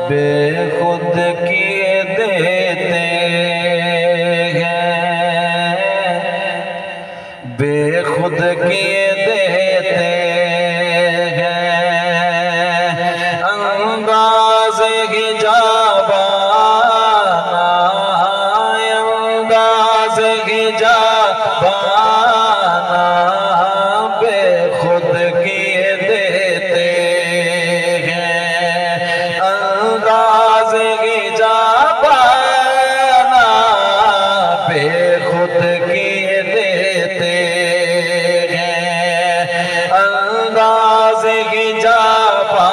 बेखुद किए देते हैं, बेखुद किए देते हैं। अंदाज़ हिजाबाना, अंदाज़ हिजाबाना बेखुद किए देते हैं। अंदाज़ हिजाबाना बेखुद किए देते हैं। अंदाज़ हिजाबाना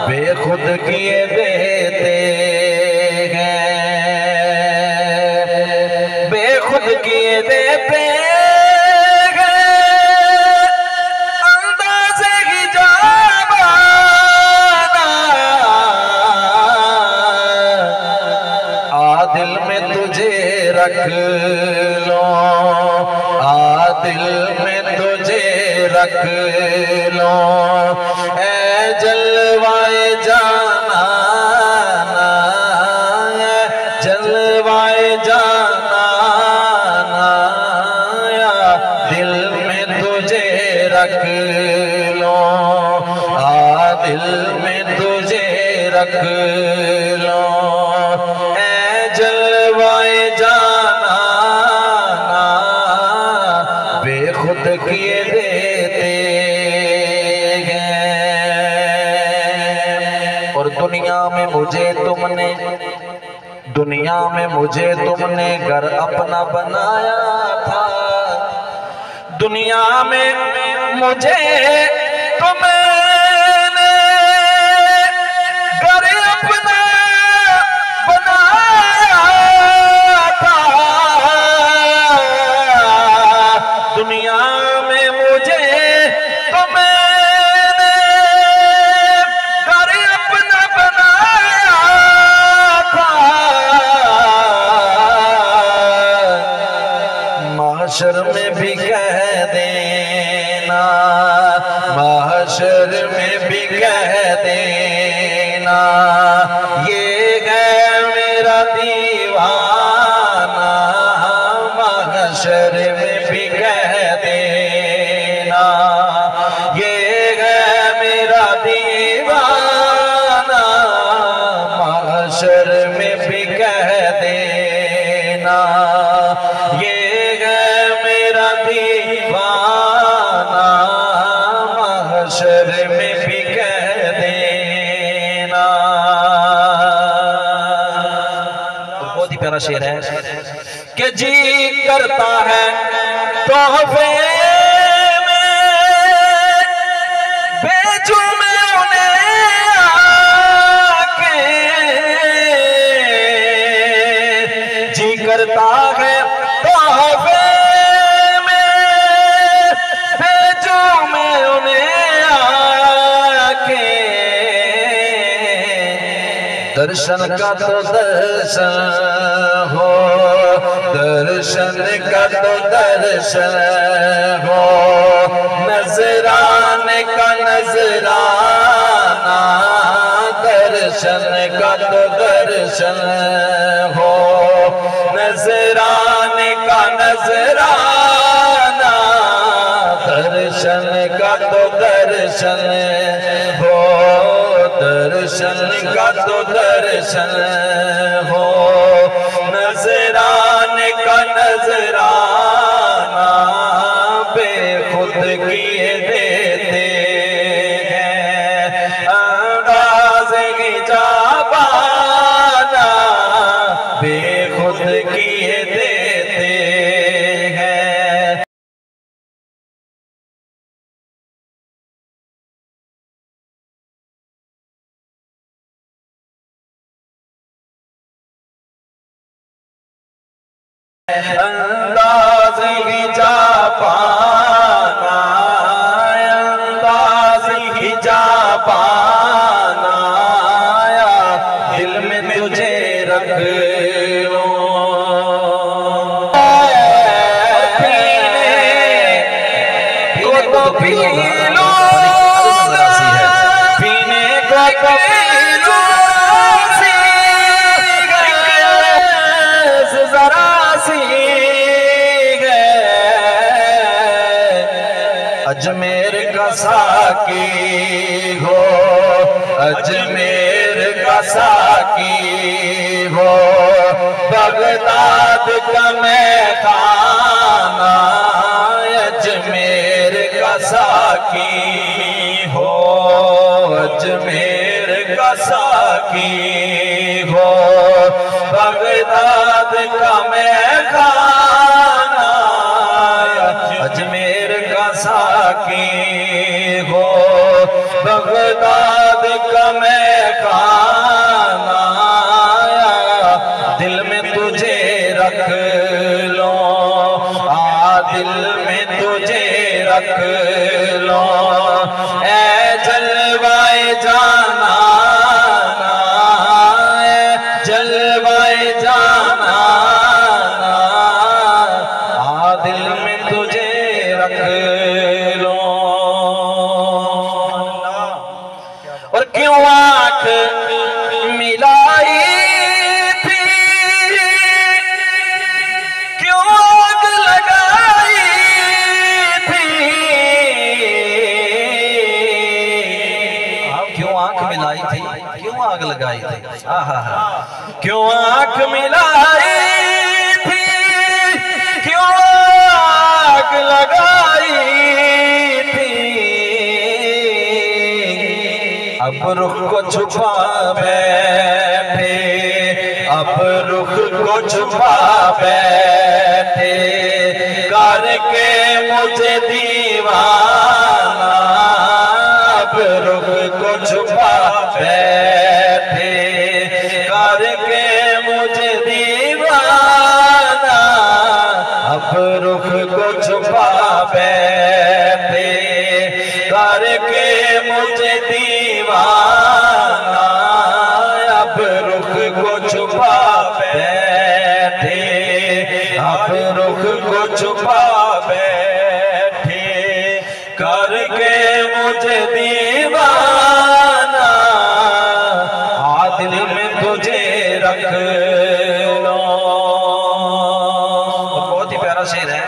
बेखुद किए देते हैं, बेखुद किए देते दिल में तुझे रख लो, दिल में तुझे रख लो। ऐ जलवाए जाना, जलवाए जाना, दिल में तुझे रख लो, दिल में तुझे रख लो। जलवाए जाना बेखुद किए देते हैं। और दुनिया में मुझे तुमने, दुनिया में मुझे तुमने घर अपना बनाया था। दुनिया में मुझे तुमने घर अपना दुनिया में मुझे तुमने घर अपना बनाया था। महशर में भी कह देना, महशर में भी कह देना, ये है मेरा दीवाना। महशर में भी कह देना, ये है मेरा दीवाना। महशर में भी कह देना, ये है मेरा दीवाना। महशर में भी कह देना। बहुत ही प्यारा शेर है कि जी करता है तोहफे में भेजूं मैं उन्हें आके। जी करता है तोहफे में भेजूं मैं उन्हें आके। दर्शन का तो दर्शन हो, दर्शन का तो दर्शन हो, नजराने का नजराना। दर्शन का तो दर्शन हो, नजराने का नजराना। दर्शन का तो दर्शन हो, दर्शन का तो दर्शन हो, नजराने का नजराना बेखुद किए देते हैं। अंदाज़ हिजाबाना बेखुद किए देते हैं। अंदाज़ हिजाबाना, अंदाज़ हिजाबाना, दिल में तुझे रख लो। पीने को तो पी लो, पीने अजमेर का साकी हो, अजमेर का साकी हो, बगदाद का मैखाना अजमेर का साकी हो, अजमेर का साकी हो, बगदाद का मैखाना अजमेर का साकी हो, बगदाद का मैखाना दिल में तुझे रख लो, दिल में तुझे रख लो, ए जलवाए जाना, जलवाए जाना, दिल में तुझे रख लो। और क्यों आंख मिलाई थी, क्यों आग लगाई थी, क्यों आंख मिलाई थी, क्यों आग लगाई थी, क्यों आंख मिलाई थी, क्यों आग लगाई थी, अब रुख को छुपा बैठे, अब रुख को छुपा बैठे, करके मुझे दीवाना, अब रुख को छुपा बैठे, करके मुझे दीवाना, अब रुख को छुपा बैठे, करके मुझे दीवाना, अब रुख को छुपा बैठे, अब रुख को छुपा बैठे, करके मुझे दीवाना, दिल में तुझे रख लो। बहुत ही प्यारा शेर है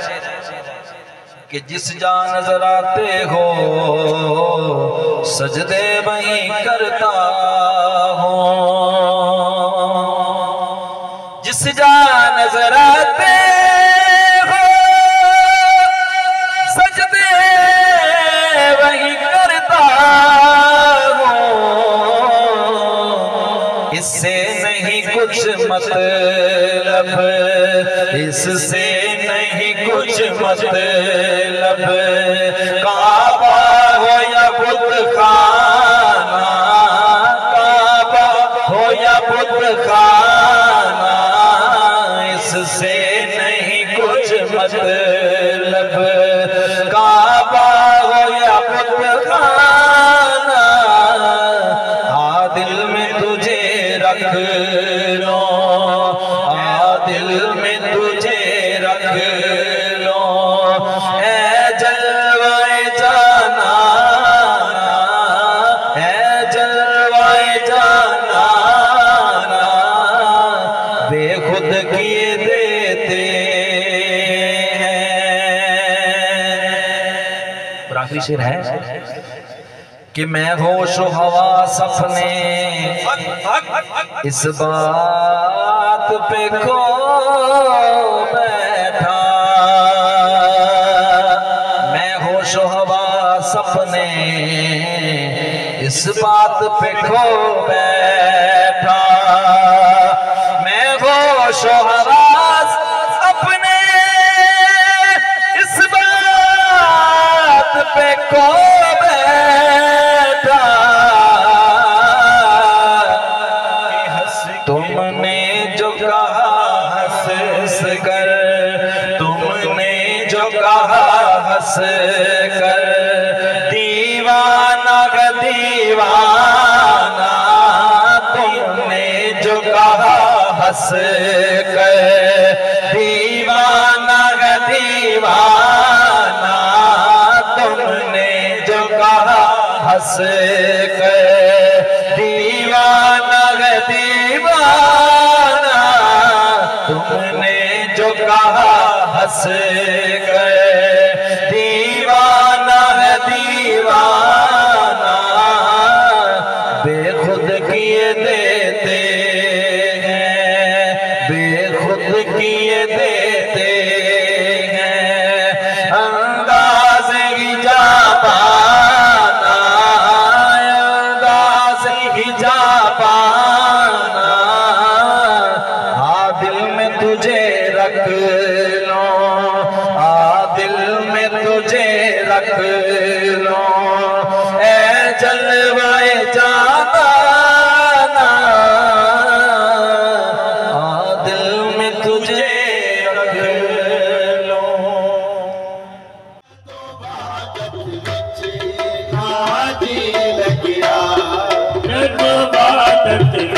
कि जिस जा नजर आते हो सजदे वहीं करता हो, जिस जा नजर आते हो सजदे वहीं करता हो, इससे नहीं कुछ मतलब, इससे नहीं कुछ मतलब, काबा हो या बुत खाना, काबा हो या बुत खाना, इससे नहीं कुछ मतलब, काबा हो या बुत खाना, दिल में तुझे रख लो, दिल में तुझे रख लो, ए जलवाए जाना, ए जलवाए जाना, बेखुद किए देते हैं। आखिरी शेर है कि मैं होश हवा सपने इस बात पे खो बैठा, मैं होश हवा सपने इस बात पे खो बैठा, मैं होश हवा अपने इस बात पे खो बैठा, तुमने जो कहा हंस कर, तुमने जो कहा हंस कर, दीवाना ग दीवाना, तुमने जो कहा हंस कर, दीवाना ग दीवाना, तुमने जो कहा हंस कर, दीवाना ग दीवाना, तुमने जो कहा हंस कर, दीवाना है रख लो ए जलवाए जाना दिल में तुझे रख लो। बात